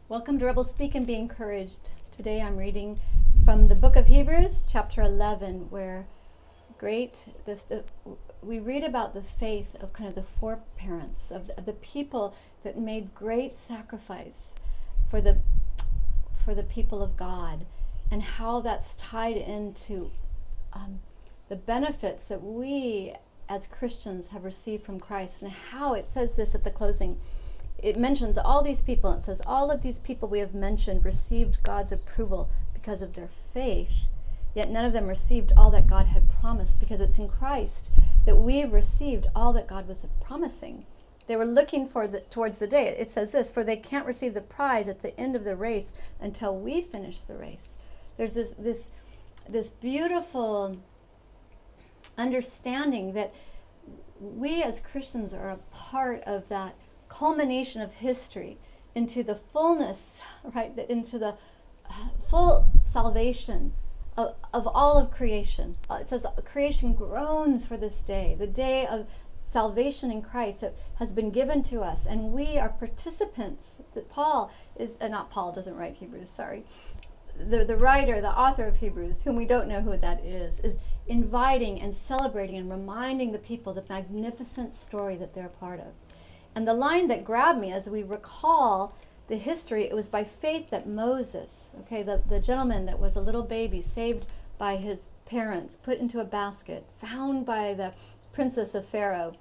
Welcome to Rebel Speak and Be Encouraged. Today I'm reading from the book of Hebrews, chapter 11, where we read about the faith of kind of the foreparents, of the people that made great sacrifice for the people of God, and how that's tied into the benefits that we as Christians have received from Christ, and how it says this at the closing. It mentions all these people. It says, all of these people we have mentioned received God's approval because of their faith, yet none of them received all that God had promised, because it's in Christ that we've received all that God was promising. They were looking towards the day. It says this, for they can't receive the prize at the end of the race until we finish the race. There's this beautiful understanding that we as Christians are a part of that culmination of history into the fullness, right, into the full salvation of all of creation. It says creation groans for this day, the day of salvation in Christ that has been given to us, and we are participants. That Paul is not Paul doesn't write Hebrews, sorry. The writer, the author of Hebrews, whom we don't know who that is inviting and celebrating and reminding the people the magnificent story that they're part of. And the line that grabbed me as we recall the history, it was by faith that Moses, the gentleman that was a little baby, saved by his parents, put into a basket, found by the princess of Pharaoh,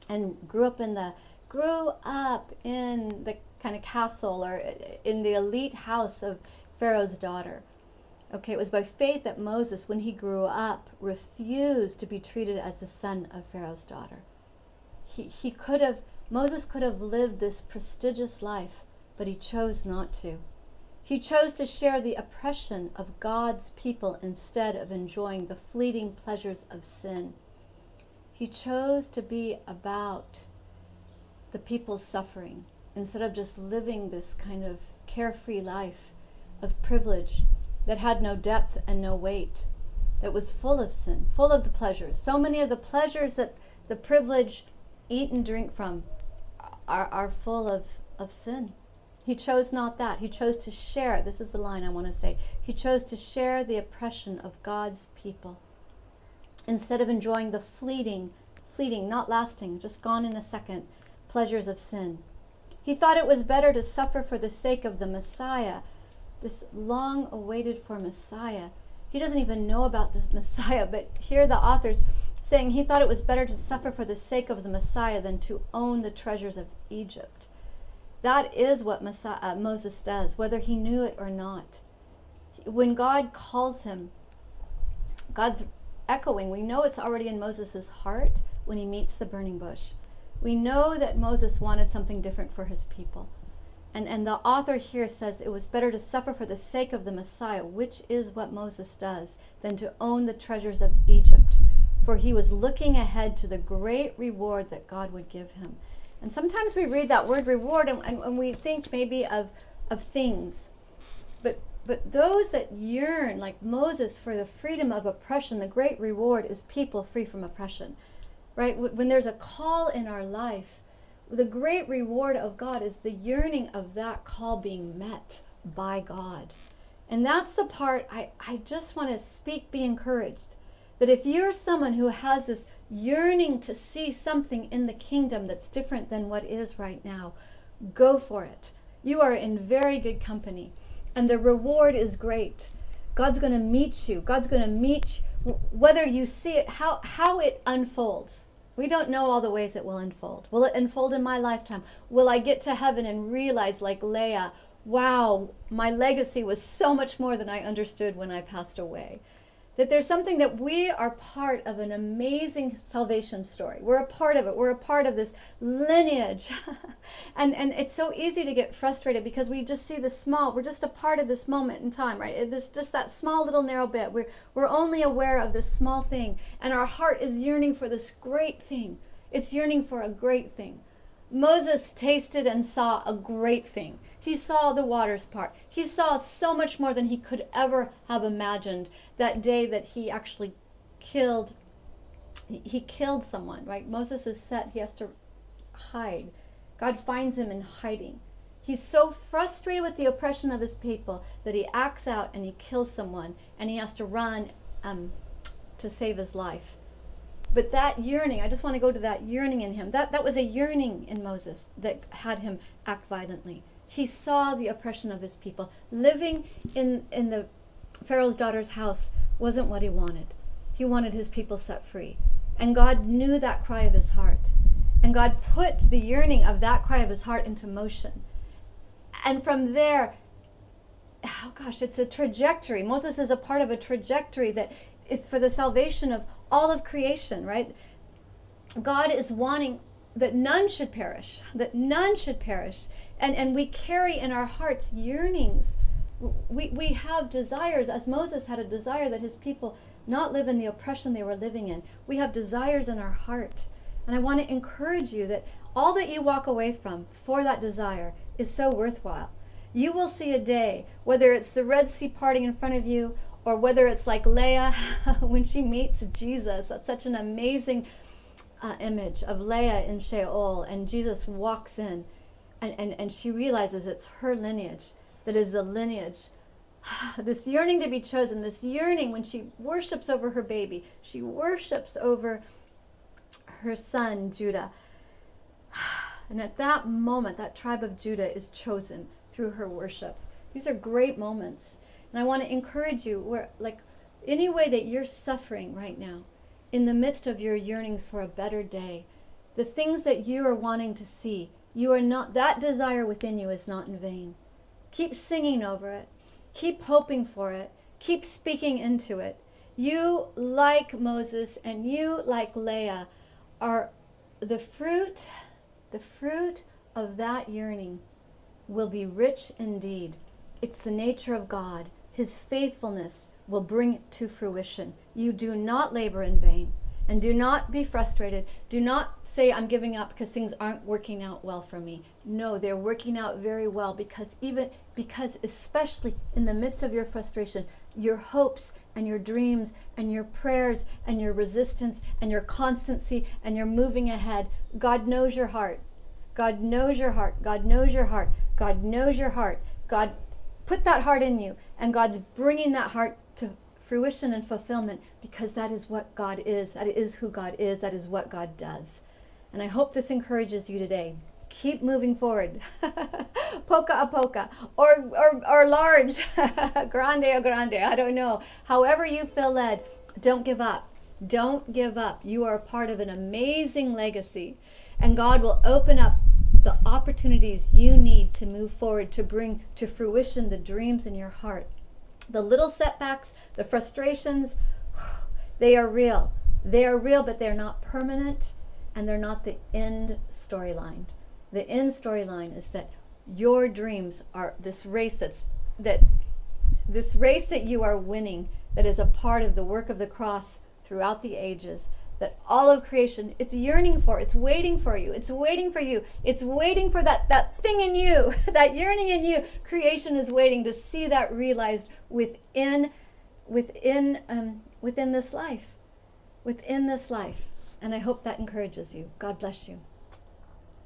and grew up in the kind of castle or in the elite house of Pharaoh's daughter. It was by faith that Moses, when he grew up, refused to be treated as the son of Pharaoh's daughter. Moses could have lived this prestigious life, but he chose not to. He chose to share the oppression of God's people instead of enjoying the fleeting pleasures of sin. He chose to be about the people's suffering instead of just living this kind of carefree life of privilege that had no depth and no weight, that was full of sin, full of the pleasures. So many of the pleasures that the privileged eat and drink from are full of sin. He chose not that. He chose to share, this is the line I want to say, he chose to share the oppression of God's people instead of enjoying the fleeting, not lasting, just gone in a second, pleasures of sin. He thought it was better to suffer for the sake of the Messiah, this long awaited for Messiah. He doesn't even know about this Messiah, but here the author's saying he thought it was better to suffer for the sake of the Messiah than to own the treasures of Egypt. That is what Moses does, whether he knew it or not. When God calls him, God's echoing. We know it's already in Moses' heart when he meets the burning bush. We know that Moses wanted something different for his people. And the author here says it was better to suffer for the sake of the Messiah, which is what Moses does, than to own the treasures of Egypt. For he was looking ahead to the great reward that God would give him. And sometimes we read that word reward and we think maybe of things. But those that yearn, like Moses, for the freedom of oppression, the great reward is people free from oppression. Right? When there's a call in our life, the great reward of God is the yearning of that call being met by God. And that's the part I just want to speak, be encouraged. That if you're someone who has this yearning to see something in the kingdom that's different than what is right now, go for it. You are in very good company. And the reward is great. God's going to meet you. God's going to meet you, whether you see it, how it unfolds. We don't know all the ways it will unfold. Will it unfold in my lifetime? Will I get to heaven and realize, like Leah, wow, my legacy was so much more than I understood when I passed away? That there's something that we are part of an amazing salvation story. We're a part of it. We're a part of this lineage. and it's so easy to get frustrated because we just see the small. We're just a part of this moment in time, right? There's just that small little narrow bit. We're only aware of this small thing. And our heart is yearning for this great thing. It's yearning for a great thing. Moses tasted and saw a great thing. He saw the waters part. He saw so much more than he could ever have imagined that day that he actually killed someone, right? Moses is set, he has to hide. God finds him in hiding. He's so frustrated with the oppression of his people that he acts out and he kills someone, and he has to run to save his life. But that yearning, I just want to go to that yearning in him. That was a yearning in Moses that had him act violently. He saw the oppression of his people. Living in the Pharaoh's daughter's house wasn't what he wanted. He wanted his people set free. And God knew that cry of his heart. And God put the yearning of that cry of his heart into motion. And from there, oh gosh, it's a trajectory. Moses is a part of a trajectory that is for the salvation of all of creation, right? God is wanting that none should perish, that none should perish. And we carry in our hearts yearnings. We have desires, as Moses had a desire that his people not live in the oppression they were living in. We have desires in our heart. And I want to encourage you that all that you walk away from for that desire is so worthwhile. You will see a day, whether it's the Red Sea parting in front of you, or whether it's like Leah when she meets Jesus. That's such an amazing image of Leah in Sheol, and Jesus walks in, and she realizes it's her lineage that is the lineage. This yearning to be chosen, this yearning when she worships over her baby, she worships over her son Judah. And at that moment, that tribe of Judah is chosen through her worship. These are great moments. And I want to encourage you, where, like, any way that you're suffering right now, in the midst of your yearnings for a better day, the things that you are wanting to see, you are not, that desire within you is not in vain. Keep singing over it. Keep hoping for it. Keep speaking into it. You, like Moses, and you, like Leah, are the fruit of that yearning will be rich indeed. It's the nature of God. His faithfulness will bring it to fruition. You do not labor in vain, and do not be frustrated. Do not say, I'm giving up because things aren't working out well for me. No, they're working out very well, because especially in the midst of your frustration, your hopes and your dreams and your prayers and your resistance and your constancy and your moving ahead, God knows your heart. God knows your heart. God knows your heart. God knows your heart. God put that heart in you, and God's bringing that heart to fruition and fulfillment, because that is what God is. That is who God is. That is what God does. And I hope this encourages you today. Keep moving forward. Poca a poca, or large, grande a grande, I don't know. However you feel led, don't give up. Don't give up. You are a part of an amazing legacy, and God will open up the opportunities you need to move forward, to bring to fruition the dreams in your heart. The little setbacks, the frustrations, they are real. They are real, but they're not permanent, and they're not the end storyline. The end storyline is that your dreams are this race that you are winning, that is a part of the work of the cross throughout the ages, that all of creation, it's yearning for, it's waiting for you, it's waiting for you, it's waiting for that thing in you, that yearning in you. Creation is waiting to see that realized within this life. And I hope that encourages you. God bless you.